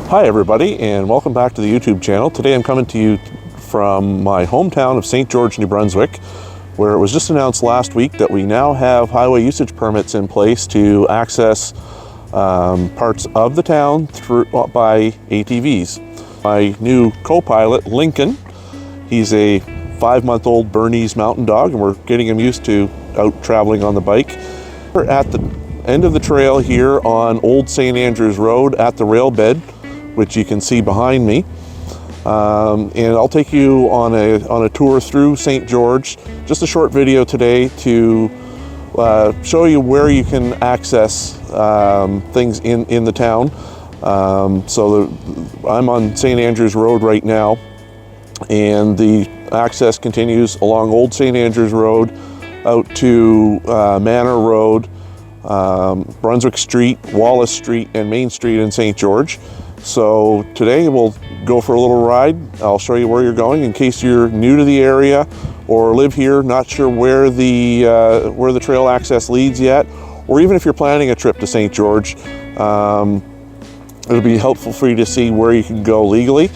Hi everybody, and welcome back to the YouTube channel. Today I'm coming to you from my hometown of St. George, New Brunswick, where it was just announced last week that we now have highway usage permits in place to access parts of the town by ATVs. My new co-pilot, Lincoln, he's a 5-month-old Bernese mountain dog, and we're getting him used to out traveling on the bike. We're at the end of the trail here on Old St. Andrews Road at the rail bed, which you can see behind me. And I'll take you on a tour through St. George. Just a short video today to show you where you can access things in the town. I'm on St. Andrews Road right now, and the access continues along Old St. Andrews Road out to Manor Road, Brunswick Street, Wallace Street, and Main Street in St. George. So today we'll go for a little ride. I'll show you where you're going in case you're new to the area or live here, not sure where the trail access leads yet, or even if you're planning a trip to St. George, it'll be helpful for you to see where you can go legally.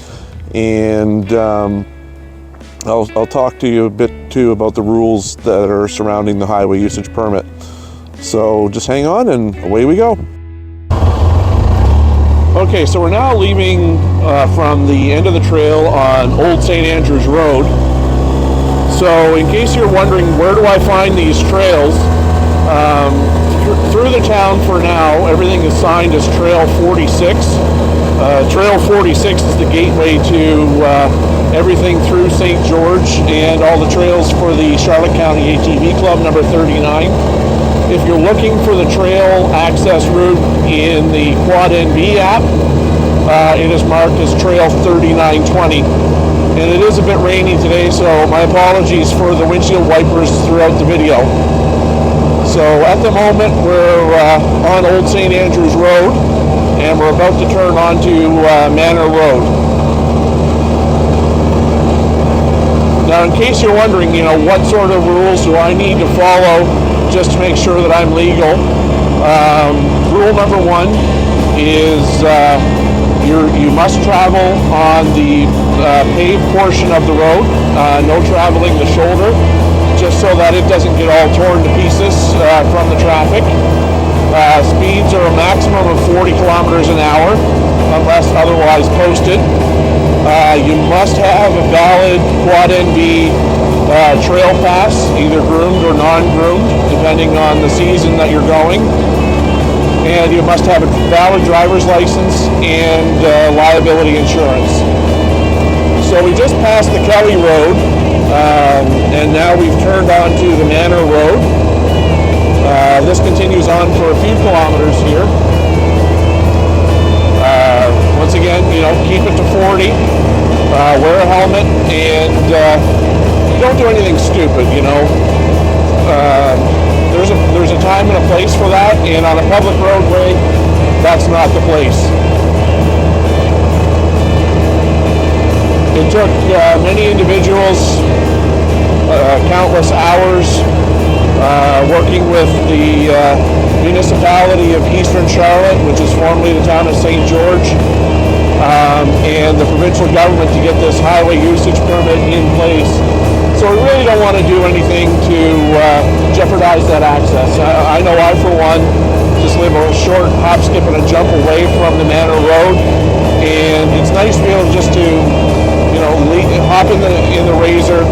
And I'll talk to you a bit too about the rules that are surrounding the highway usage permit. So just hang on and away we go. Okay, so we're now leaving from the end of the trail on Old St. Andrews Road. So in case you're wondering where do I find these trails, through the town for now, everything is signed as Trail 46. Trail 46 is the gateway to everything through St. George and all the trails for the Charlotte County ATV Club number 39. If you're looking for the trail access route in the Quad NB app, it is marked as Trail 3920. And it is a bit rainy today, so my apologies for the windshield wipers throughout the video. So at the moment we're on Old St. Andrews Road, and we're about to turn onto Manor Road. Now in case you're wondering, what sort of rules do I need to follow just to make sure that I'm legal. Rule number 1 is you must travel on the paved portion of the road, no traveling the shoulder, just so that it doesn't get all torn to pieces from the traffic. Speeds are a maximum of 40 kilometers an hour, unless otherwise posted. You must have a valid Quad NB trail pass, either groomed or non-groomed, depending on the season that you're going. And you must have a valid driver's license and liability insurance. So we just passed the Kelly Road, and now we've turned onto the Manor Road. This continues on for a few kilometers here. Once again, keep it to 40, wear a helmet, and don't do anything stupid, There's a time and a place for that, and on a public roadway, that's not the place. It took many individuals countless hours working with the municipality of Eastern Charlotte, which is formerly the town of St. George, and the provincial government to get this highway usage permit in place. So we really don't want to do anything to jeopardize that access. I know I, for one, just live a short hop, skip, and a jump away from the Manor Road, and it's nice to be able just to, hop in the Razor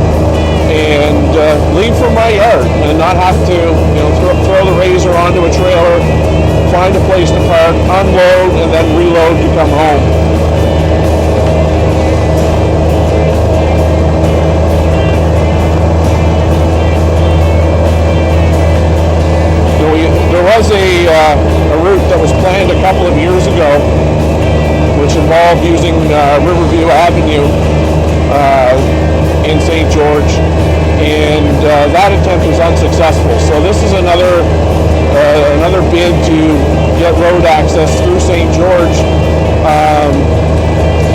and leave from my yard and not have to, throw the Razor onto a trailer, find a place to park, unload, and then reload to come home. There was a route that was planned a couple of years ago, which involved using Riverview Avenue in St. George, and that attempt was unsuccessful. So this is another bid to get road access through St. George,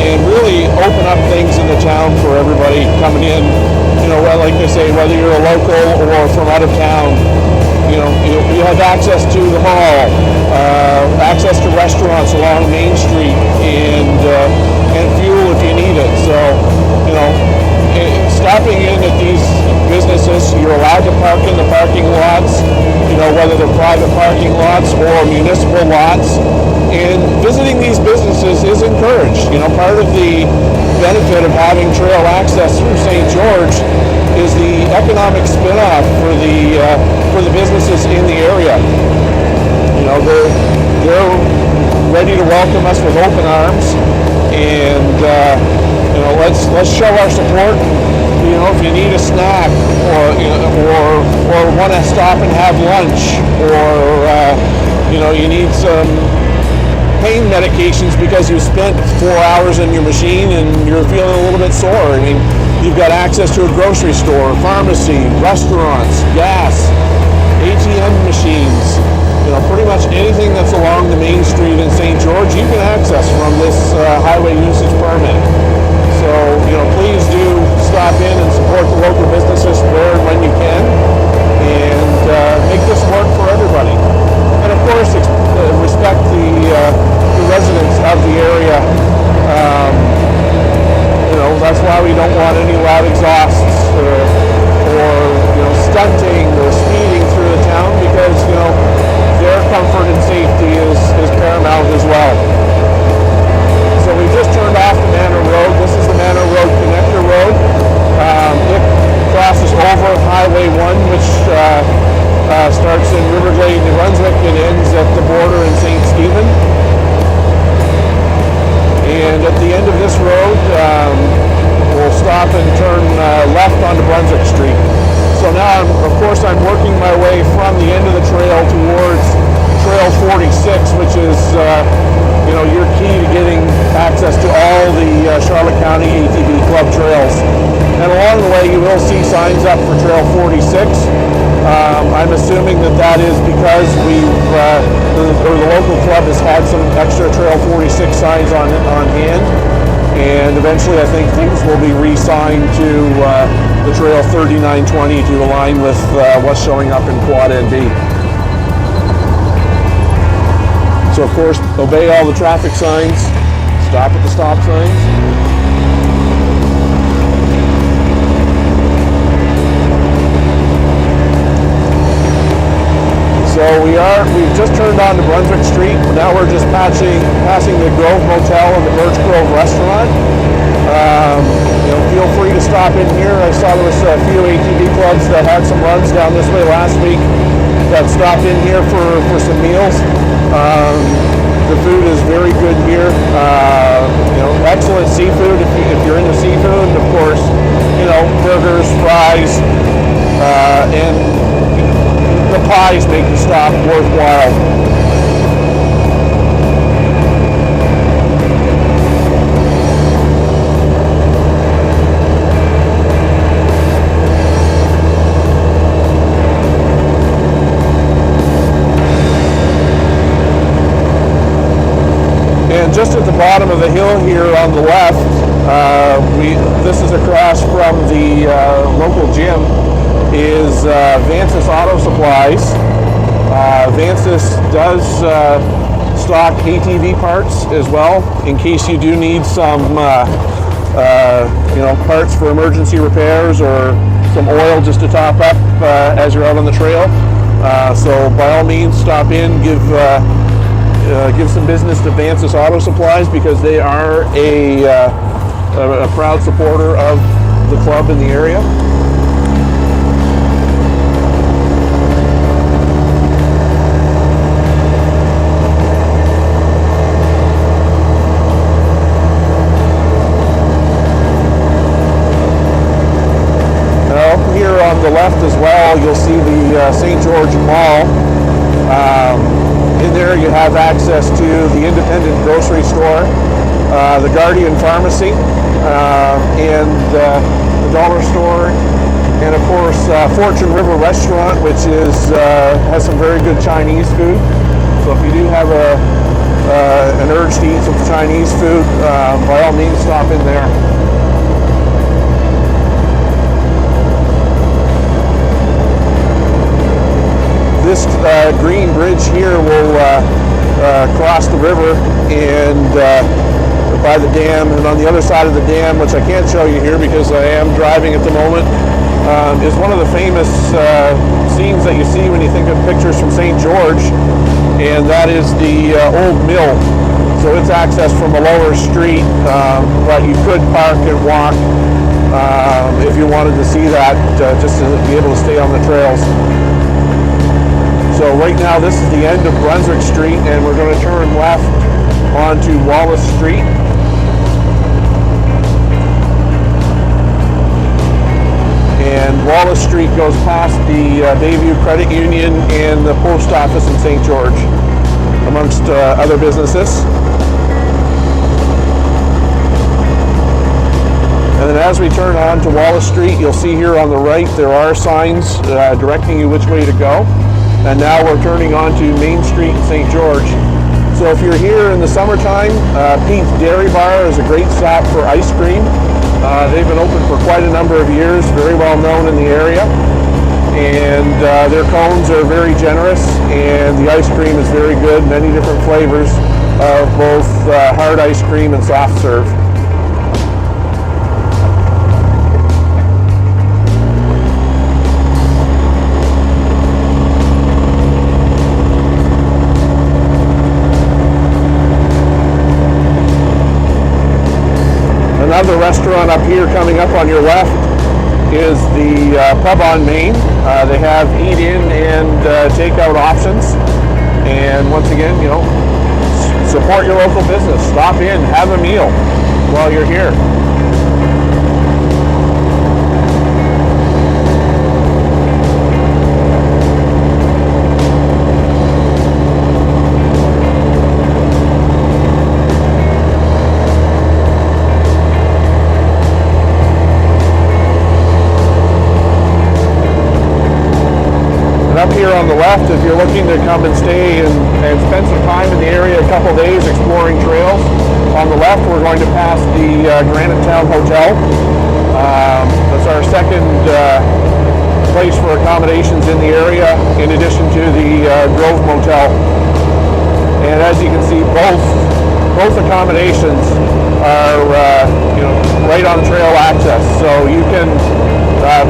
and really open up things in the town for everybody coming in. Like they say, whether you're a local or from out of town, you have access to the mall, access to restaurants along Main Street, and fuel if you need it. So, stopping in at these businesses, you're allowed to park in the parking lots, whether they're private parking lots or municipal lots. And visiting these businesses is encouraged. Part of the benefit of having trail access through St. George is the economic spin-off for the businesses in the area. They're ready to welcome us with open arms, and let's show our support. If you need a snack, or want to stop and have lunch, or you need some pain medications because you spent 4 hours in your machine and you're feeling a little bit sore. You've got access to a grocery store, pharmacy, restaurants, gas, ATM machines. Pretty much anything that's along the main street in St. George, you can access from this highway usage permit. So, please do stop in and support the local businesses where and when you can, and make this work for everybody. And of course, respect the residents of the area. That's why we don't want any loud exhausts or stunting or speeding through the town, because their comfort and safety is paramount as well. So we just turned off the Manor Road. This is the Manor Road connector road. It crosses over Highway 1, which starts in Riverglade, New Brunswick, and ends at the border in St. Stephen. And at the end of this road, we'll stop and turn left onto Brunswick Street. So now, of course, I'm working my way from the end of the trail towards Trail 46, which is, your key to getting access to all the Charlotte County ATV Club trails. And along the way, you will see signs up for Trail 46. I'm assuming that is because the local club has had some extra Trail 46 signs on hand. And eventually, I think things will be re-signed to the Trail 3920 to align with what's showing up in Quad NB. So, of course, obey all the traffic signs, stop at the stop signs. So we've just turned on to Brunswick Street. Now we're just passing the Grove Motel and the Birch Grove Restaurant. Feel free to stop in here. I saw there was a few ATV clubs that had some runs down this way last week that stopped in here for some meals. The food is very good here. Excellent seafood if you're into seafood. And of course, burgers, fries, and the pies make the stop worthwhile. And just at the bottom of the hill here on the left, this is across from the local gym, is Vance's Auto Supplies. Vance's does stock ATV parts as well, in case you do need some parts for emergency repairs or some oil just to top up as you're out on the trail. So by all means, stop in, give some business to Vance's Auto Supplies, because they are a proud supporter of the club in the area. Here on the left as well, you'll see the St. George Mall. In there you have access to the independent grocery store, the Guardian Pharmacy, and the dollar store, and of course Fortune River Restaurant, which has some very good Chinese food. So if you do have an urge to eat some Chinese food, by all means stop in there. will cross the river and by the dam, and on the other side of the dam, which I can't show you here because I am driving at the moment, is one of the famous scenes that you see when you think of pictures from St. George, and that is the old mill. So it's accessed from a lower street, but you could park and walk if you wanted to see that, just to be able to stay on the trails. So right now this is the end of Brunswick Street, and we're going to turn left onto Wallace Street. And Wallace Street goes past the Bayview Credit Union and the post office in St. George, amongst other businesses. And then as we turn on to Wallace Street, you'll see here on the right there are signs directing you which way to go. And now we're turning onto Main Street in St. George. So if you're here in the summertime, Pete's Dairy Bar is a great stop for ice cream. They've been open for quite a number of years, very well known in the area. And their cones are very generous, and the ice cream is very good, many different flavors of both hard ice cream and soft serve. Another restaurant up here coming up on your left is the Pub on Main. They have eat-in and takeout options. And once again, you know, support your local business. Stop in, have a meal while you're here. Up here on the left, if you're looking to come and stay and spend some time in the area, a couple days exploring trails, on the left we're going to pass the Granite Town Hotel. That's our second place for accommodations in the area, in addition to the Grove Motel. And as you can see, both accommodations are right on trail access, so you can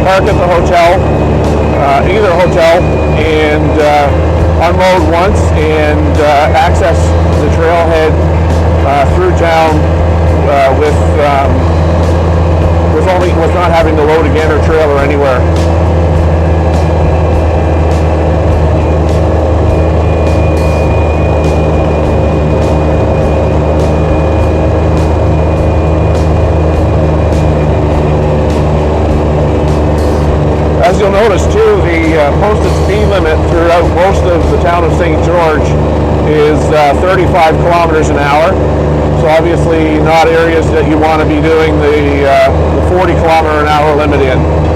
park at the hotel, either hotel, and unload once and access the trailhead through town with not having to load again or trailer anywhere. As you'll notice too, the posted speed limit throughout most of the town of St. George is 35 kilometers an hour. So obviously not areas that you want to be doing the 40 kilometer an hour limit in.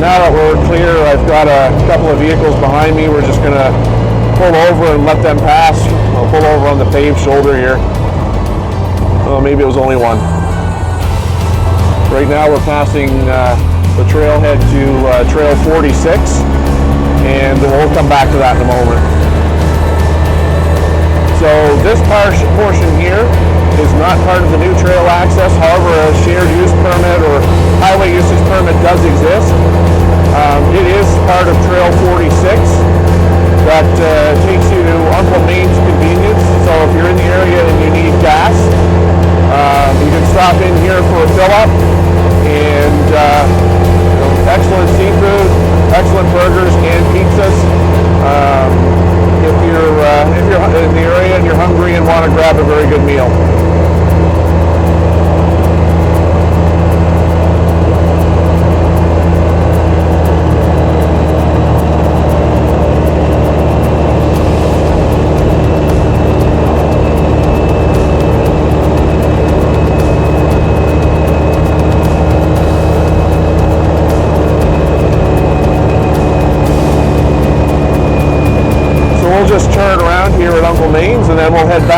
Now that we're clear, I've got a couple of vehicles behind me. We're just going to pull over and let them pass. I'll pull over on the paved shoulder here. Oh, maybe it was only one. Right now we're passing the trailhead to Trail 46, and we'll come back to that in a moment. So this portion here is not part of the new trail access. However, a shared use permit or highway usage permit does exist. It is part of Trail 46 that takes you to Uncle Main's convenience. So if you're in the area and you need gas, you can stop in here for a fill-up. And excellent seafood, excellent burgers and pizzas. If you're in the area and you're hungry and want to grab a very good meal.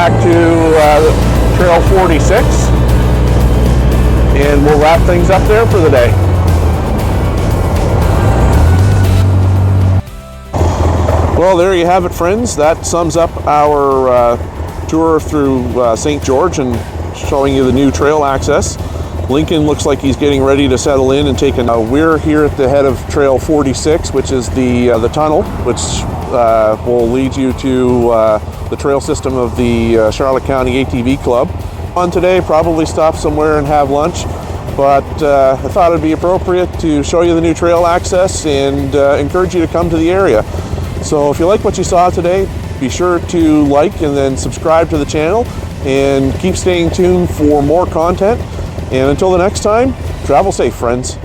back to Trail 46, and we'll wrap things up there for the day. Well, there you have it, friends. That sums up our tour through St. George and showing you the new trail access. Lincoln looks like he's getting ready to settle in and take we're here at the head of Trail 46, which is the tunnel, which will lead you to the trail system of the Charlotte County ATV Club. On today, probably stop somewhere and have lunch, but I thought it'd be appropriate to show you the new trail access and encourage you to come to the area. So if you like what you saw today, be sure to like and then subscribe to the channel and keep staying tuned for more content. And until the next time, travel safe, friends.